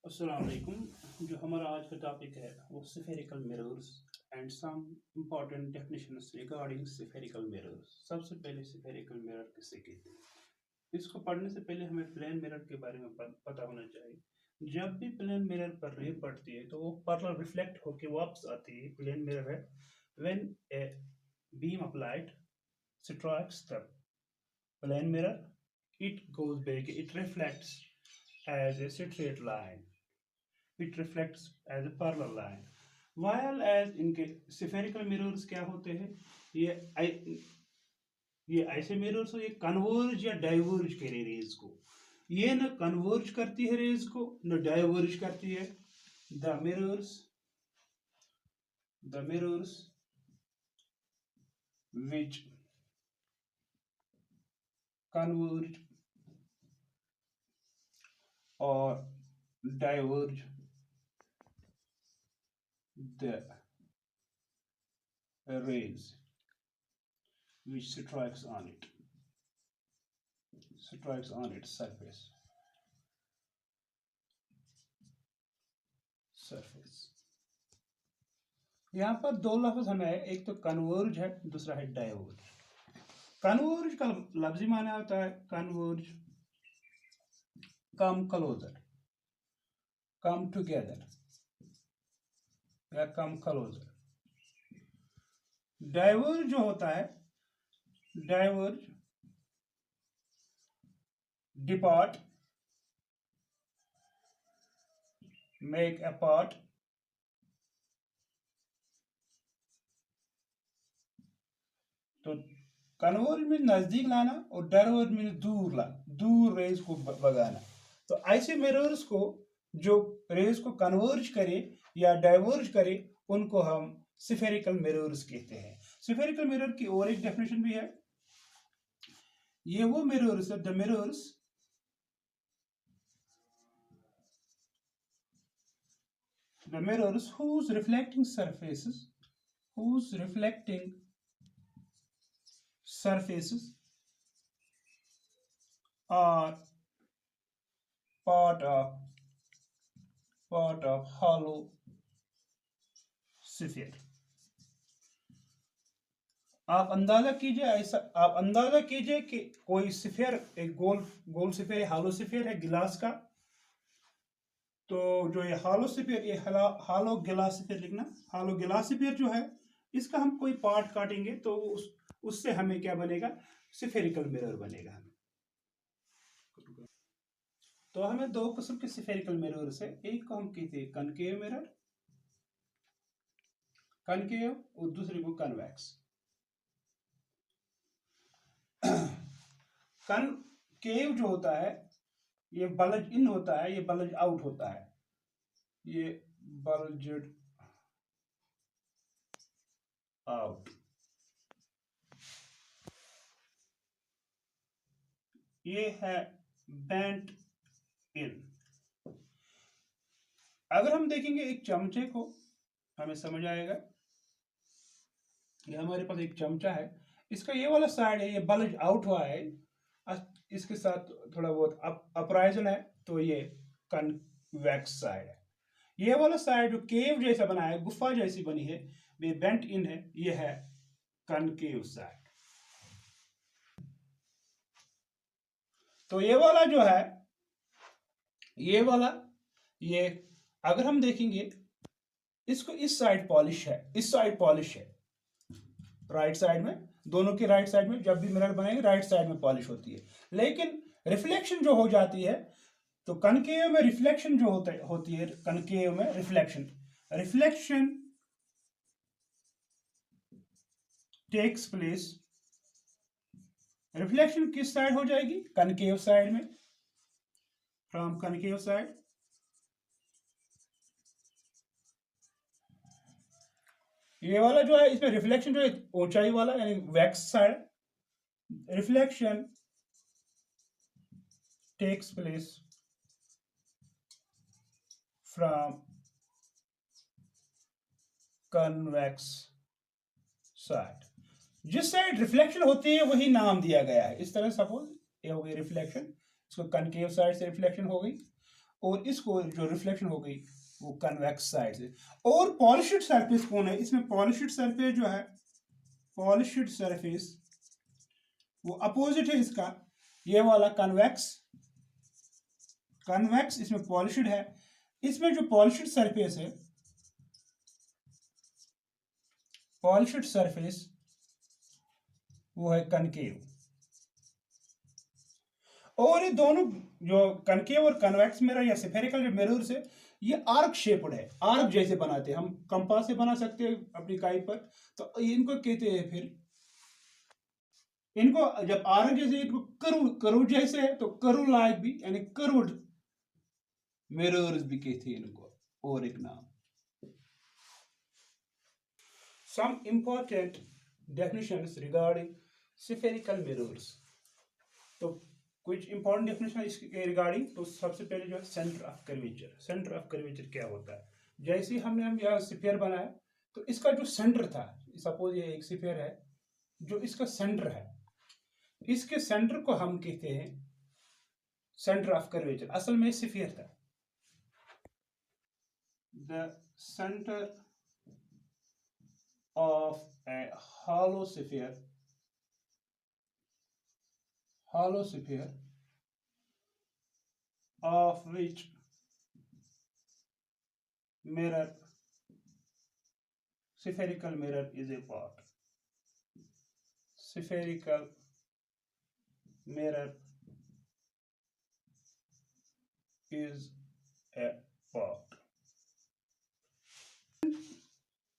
अस्सलाम वालेकुम। जो हमारा आज का टॉपिक है वो spherical mirrors and some important definitions regarding spherical mirrors. सबसे पहले स्फेरिकल मिरर किसे कहते हैं, इसको पढ़ने से पहले हमें प्लेन मिरर के बारे में पता होना चाहिए। जब भी प्लेन मिरर पर रे पड़ती है तो वो पैरेलल रिफ्लेक्ट होकर वापस आती है। प्लेन मिरर है when a beam applied strikes the plane mirror, it goes back, it reflects as a straight line, it reflects as a parallel line, while as इनके spherical mirrors क्या होते हैं, ये ये ऐसे मिरर्स हो, ये कन्वर्ज या डाइवर्ज करे रेज को। ये न कन्वर्ज करती है रेज को न डाइवर्ज करती है। The mirrors which converge or diverge the rays which strikes on its surface। यहाँ पर दो लफ्ज हमें, एक तो कन्वर्ज है, दूसरा है डाइवर्ज। कन्वर्ज का लफ्जी माना होता है converge, come closer, come together या कम क्लोजर। डाइवर्ज जो होता है, डाइवर्ज डिपार्ट, मेक अपार्ट, तो कन्वर्ज में नजदीक लाना और डाइवर्ज में दूर रेज को भगाना। तो ऐसे मिरर्स को जो रेज को कन्वर्ज करे या डाइवर्ज करे उनको हम स्फेरिकल मिरर्स कहते हैं। स्फेरिकल मिरर की और एक डेफिनेशन भी है। ये वो मिरर्स है, the mirrors whose reflecting surfaces are part of hollow sphere। आप अंदाजा कीजिए कि कोई स्फीयर, एक गोल स्फीयर, हालो स्फीयर है गिलास का। तो जो ये हालो स्फीयर, ये हालो गिलास स्फीयर लिखना। हालो गिलास स्फीयर जो है, इसका हम कोई पार्ट काटेंगे तो उससे हमें क्या बनेगा, स्फेरिकल मिरर बनेगा हमें। तो हमें दो किस्म के स्फेरिकल मिरर्स है, एक को हम कहते हैं कनकेव मिरर, कनकेव, और दूसरे को कन्वेक्स। कनकेव जो होता है ये बल्ज इन होता है, ये बल्ज आउट होता है, ये बल्जड आउट। ये है बेंट इन। अगर हम देखेंगे एक चमचे को, हमें समझ आएगा। ये हमारे पास एक चमचा है, इसका ये वाला साइड है, ये बल्ज आउट हुआ है, इसके साथ थोड़ा बहुत अपराइजन है, तो ये कन्वेक्स साइड है। ये वाला साइड जो केव जैसा बना है, गुफा जैसी बनी है, ये बेंट इन है, ये है कनकेव साइड। तो ये वाला जो है, ये वाला, ये अगर हम देखेंगे इसको, इस साइड पॉलिश है, इस साइड पॉलिश है, राइट साइड में, दोनों की राइट साइड में जब भी मिरर बनेंगे राइट साइड में पॉलिश होती है। लेकिन रिफ्लेक्शन जो हो जाती है, तो कनकेव में रिफ्लेक्शन जो होती है, कनकेव में रिफ्लेक्शन टेक्स प्लेस। रिफ्लेक्शन किस साइड हो जाएगी, कनकेव साइड में, फ्रॉम कनकेव साइड। ये वाला जो है, इसमें रिफ्लेक्शन जो है ऊंचाई वाला, यानी वैक्स side, reflection takes place from convex side. जिस साइड रिफ्लेक्शन होती है वही नाम दिया गया है। इस तरह सपोज ये हो गई रिफ्लेक्शन, इसको कनकेव साइड से रिफ्लेक्शन हो गई, और इसको जो रिफ्लेक्शन हो गई वो कन्वेक्स साइड से। और पॉलिश्ड सरफेस कौन है इसमें? पॉलिश्ड सरफेस जो है, पॉलिश्ड सरफेस वो अपोजिट है इसका, ये वाला कन्वेक्स। कन्वेक्स इसमें पॉलिश्ड है। इसमें जो पॉलिश्ड सरफेस है, पॉलिश्ड सरफेस वो है कनकेव। और ये दोनों जो कनकेव और कन्वेक्स मिरर या स्फेरिकल जो मिरर्स है, ये आर्क शेप्ड है, आर्क जैसे बनाते हैं हम, कंपास से बना सकते हैं अपनी काई पर। तो इनको कहते हैं, फिर इनको जब आर्क जैसे, इनको कर्व जैसे है तो कर्व लाइक भी, यानी कर्व्ड मिरर्स भी कहते हैं इनको, और एक नाम। Some important definitions regarding spherical mirrors। तो कुछ इंपॉर्टेंट डेफिनेशन इसके रिगार्डिंग। तो सबसे पहले जो है centre of curvature. Centre of curvature क्या होता है? जैसे हम यहाँ स्फीयर बनाया, तो इसका जो सेंटर था, सपोज ये एक स्फीयर है, जो इसका सेंटर है, इसके सेंटर को हम कहते हैं सेंटर ऑफ कर्वेचर। असल में स्फीयर था। The centre of a hollow sphere of which spherical mirror is a part. Spherical mirror is a part.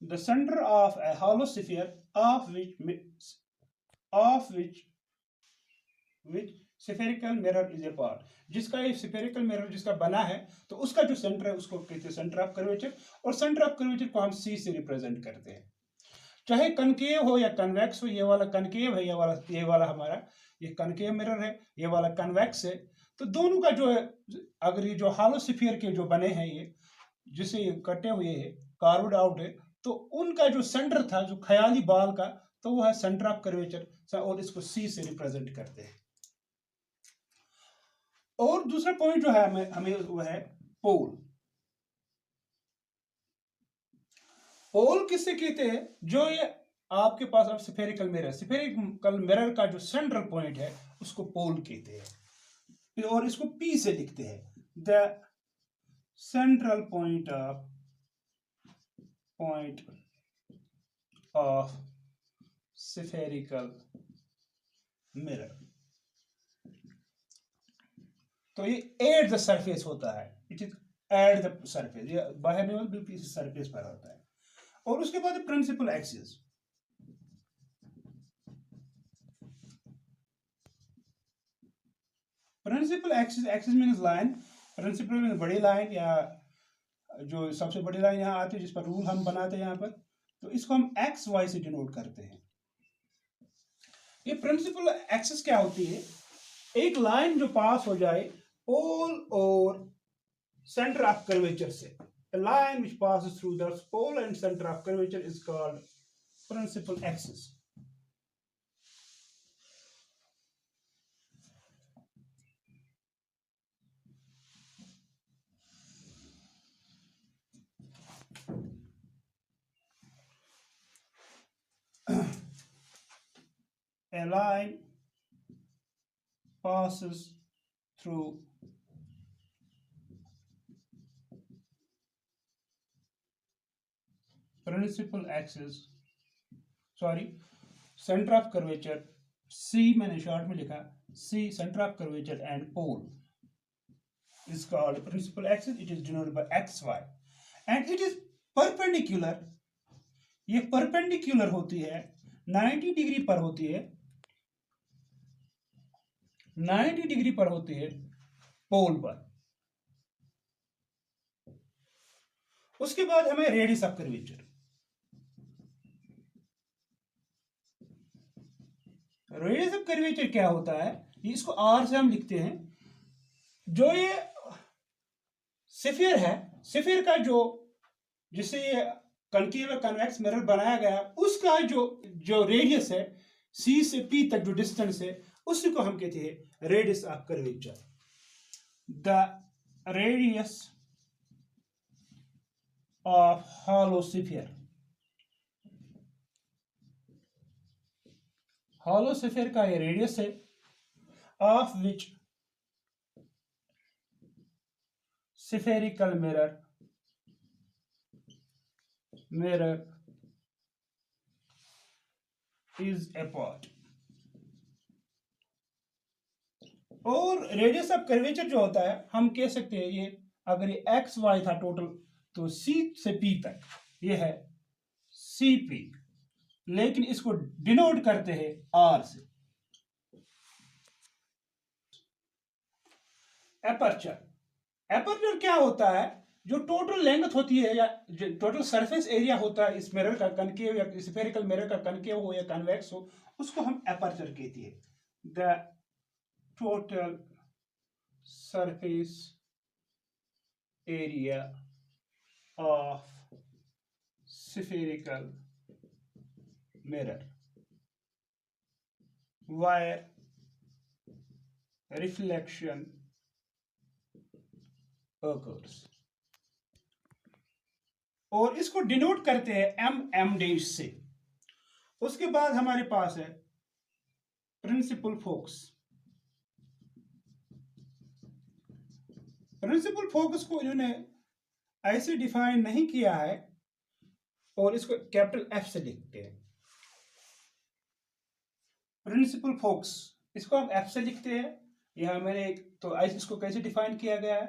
The center of a hollow sphere of which spherical mirror is a part। जिसका ये spherical mirror जिसका बना है, तो उसका जो centre है उसको कहते हैं सेंटर ऑफ कर्वेचर। और सेंटर ऑफ कर्वेचर को हम सी से रिप्रेजेंट करते हैं। चाहे कनकेव हो या कन्वेक्स हो, ये वाला कनकेव है, ये वाला हमारा ये कनकेव मिरर है, ये वाला कन्वेक्स है। तो दोनों का जो है, अगर ये जो हॉलो स्फीयर के जो बने हैं, ये जिसे ये कटे हुए है, कार्व्ड आउट है, तो उनका जो सेंटर था, जो ख्याली बाल का, तो वो है सेंटर ऑफ कर्वेचर, और इसको सी से रिप्रेजेंट करते हैं। और दूसरा पॉइंट जो है हमें वो है पोल। पोल किससे कहते हैं? जो ये आपके पास अब स्फेरिकल मिरर का जो सेंट्रल पॉइंट है, उसको पोल कहते हैं। और इसको पी से लिखते हैं, the central point of spherical mirror. तो ये एट द सरफेस होता है, it is at the surface, ये बाहर नहीं होता, बिल्कुल इस सरफेस पर होता है। और उसके बाद principal axis. Principal axis, axis means line, principal means बड़ी लाइन, या जो सबसे बड़ी लाइन यहाँ आती है जिस पर रूल हम बनाते हैं यहाँ पर, तो इसको हम एक्स वाई से डिनोट करते हैं। ये प्रिंसिपल एक्सिस क्या होती है? एक लाइन जो पास हो जाए पोल और सेंटर ऑफ कर्वेचर से, a line which passes through the pole and center of curvature is called principal axis. A line passes through principal axis, center of curvature, C मैंने शॉर्ट में लिखा, C center of curvature and pole is called principal axis. It is denoted by XY and it is perpendicular. ये perpendicular होती है, 90 degree पर होती है, 90 degree पर होती है पोल पर। उसके बाद हमें radius of curvature. Radius of curvature क्या होता है? इसको आर से हम लिखते हैं। जो ये स्फीयर है, स्फीयर का जो जिससे ये कनकेव कन्वेक्स मिरर बनाया गया, उसका जो रेडियस है, सी से पी तक जो डिस्टेंस है, उसी को हम कहते हैं radius of curvature. The radius of hollow sphere, hollow sphere का ये रेडियस है, of which spherical mirror is a part। और रेडियस ऑफ कर्वेचर जो होता है हम कह सकते हैं ये, अगर ये एक्स वाई था टोटल तो सी से पी तक ये है सी पी, लेकिन इसको डिनोट करते हैं आर से। एपर्चर, एपर्चर क्या होता है, जो टोटल लेंथ होती है या टोटल सरफेस एरिया होता है इस मिरर का, कनकेव या स्फेरिकल मिरर का, कनकेव हो या कन्वेक्स हो, उसको हम एपर्चर कहते हैं। The total surface area of spherical mirror where reflection occurs। और इसको डिनोट करते हैं एम डैश से। उसके बाद हमारे पास है प्रिंसिपल फोकस। प्रिंसिपल फोकस को इन्होंने ऐसे डिफाइन नहीं किया है और इसको कैपिटल एफ से लिखते हैं। प्रिंसिपल फोकस इसको हम एफ से लिखते हैं। यहां मैंने तो इसको कैसे डिफाइन किया गया है,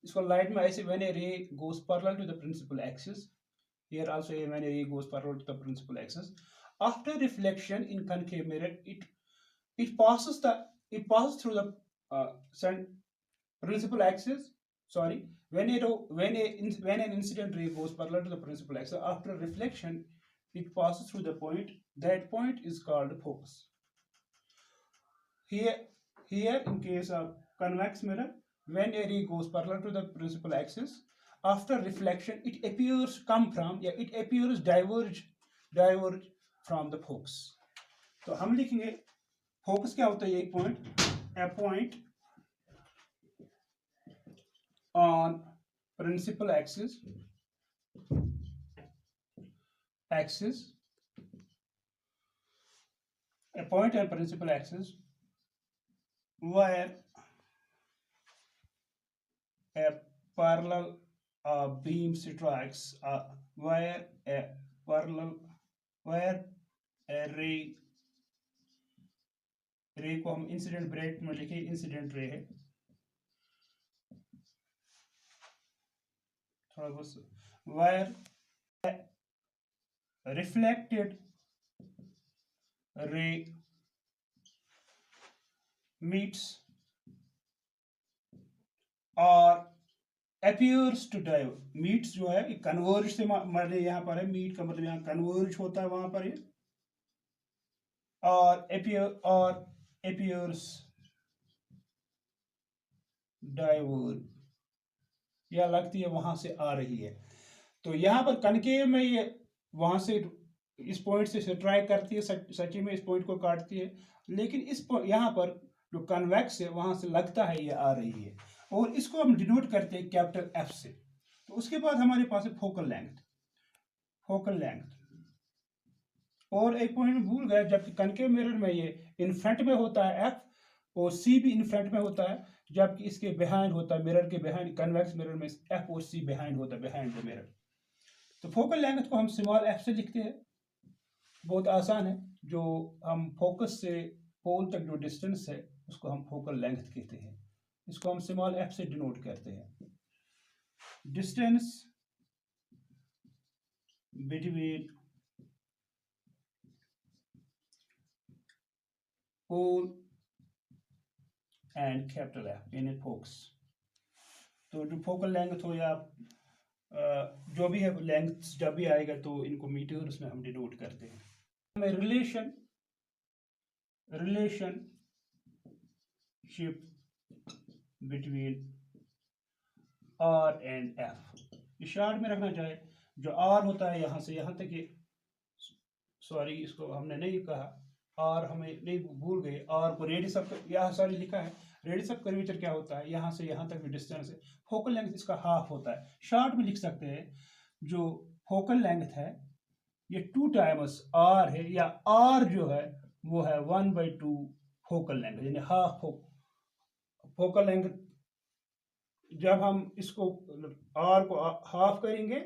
इसको लाइट में ऐसे, when a ray goes parallel to the principal axis, here also when a ray goes parallel to the principal axis, after reflection in concave mirror it passes through the principal axis, sorry, when an incident ray goes parallel to the principal axis, after reflection it passes through the point, that point is called focus। Here in case of convex mirror, when a ray goes parallel to the principal axis, after reflection it appears diverge from the focus। तो हम लिखेंगे focus क्या होता है, एक point, a point on principal axis a point on principal axis where a parallel beam strikes, where a रे को हम इंसिडेंट ब्रेक में लिखे, इंसिडेंट रे है, थोड़ा बहुत, where reflected ray meets or appears to diverge। meets जो है कन्वर्ज से मतलब यहाँ पर है, मीट का मतलब यहाँ कन्वर्ज होता है वहां पर ये, और appears diverge, या लगती है वहां से आ रही है। तो यहाँ पर कनकेव में ये वहां से इस पॉइंट से स्ट्राइक करती है, सच्ची में इस पॉइंट को काटती है, लेकिन इस यहाँ पर जो कन्वेक्स है वहां से लगता है ये आ रही है, और इसको हम डिनोट करते हैं कैपिटल एफ से। तो उसके बाद हमारे पास है फोकल लेंथ। और एक पॉइंट में भूल गए, जबकि कनकेव मिरर में ये इन फ्रंट में होता है एफ, और सी भी इन फ्रंट में होता है, जबकि इसके बिहाइंड होता है, मिरर के बिहाइंड, कन्वेक्स मिरर में एफ और सी बिहाइंड होता है, बिहाइंड द मिरर। तो फोकल लेंथ को हम स्मॉल एफ से लिखते हैं, बहुत आसान है। जो हम फोकस से पोल तक जो डिस्टेंस है उसको हम फोकल लेंथ कहते हैं, इसको हम स्मॉल एफ से डिनोट करते हैं। Distance between pole and capital F in a focus. तो जो फोकल लेंथ हो या जो भी है लेंथ जब भी आएगा तो इनको मीटर्स में हम डिनोट करते हैं। हमें relationship between R and F short में रखना चाहे, जो आर होता है यहाँ से यहाँ तक, सॉरी इसको हमने नहीं कहा, आर हमें नहीं भूल गए, आर को रेडियस ऑफ, यहाँ सॉरी लिखा है रेडियस ऑफ कर्वेचर क्या होता है, यहाँ से यहाँ तक डिस्टेंस है, फोकल लेंथ इसका हाफ होता है। शॉर्ट में लिख सकते हैं जो फोकल लेंथ है ये 2 टाइम्स आर है, या आर जो है वो है 1/2 फोकल लेंथ, यानी हाफ फोकल लेंथ। जब हम इसको आर को हाफ करेंगे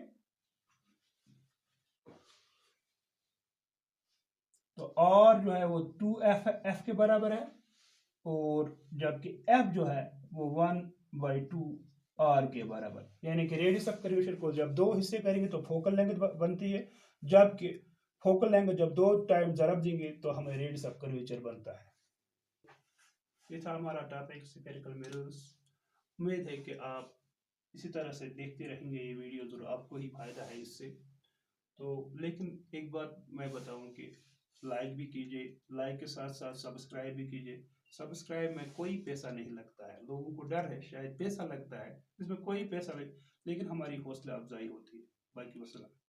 तो आर जो है वो 2f के बराबर है, और जबकि एफ जो है वो 1/2 आर के बराबर। यानी कि रेडियस ऑफ कर्वेचर को जब दो हिस्से करेंगे तो फोकल लेंथ बनती है, जबकि फोकल लेंथ जब 2 टाइम ज़रब देंगे तो हमें रेडियस ऑफ कर्वेचर बनता है। ये था हमारा टॉपिक स्फेरिकल मिरर्स। उम्मीद है कि आप इसी तरह से देखते रहेंगे ये वीडियो, जरूर आपको ही फायदा है इससे। तो लेकिन एक बात मैं बताऊं कि लाइक भी कीजिए, लाइक के साथ साथ सब्सक्राइब भी कीजिए। सब्सक्राइब में कोई पैसा नहीं लगता है, लोगों को डर है शायद पैसा लगता है, इसमें कोई पैसा नहीं, लेकिन हमारी हौसला अफजाई होती है। बाकी वसल्लम।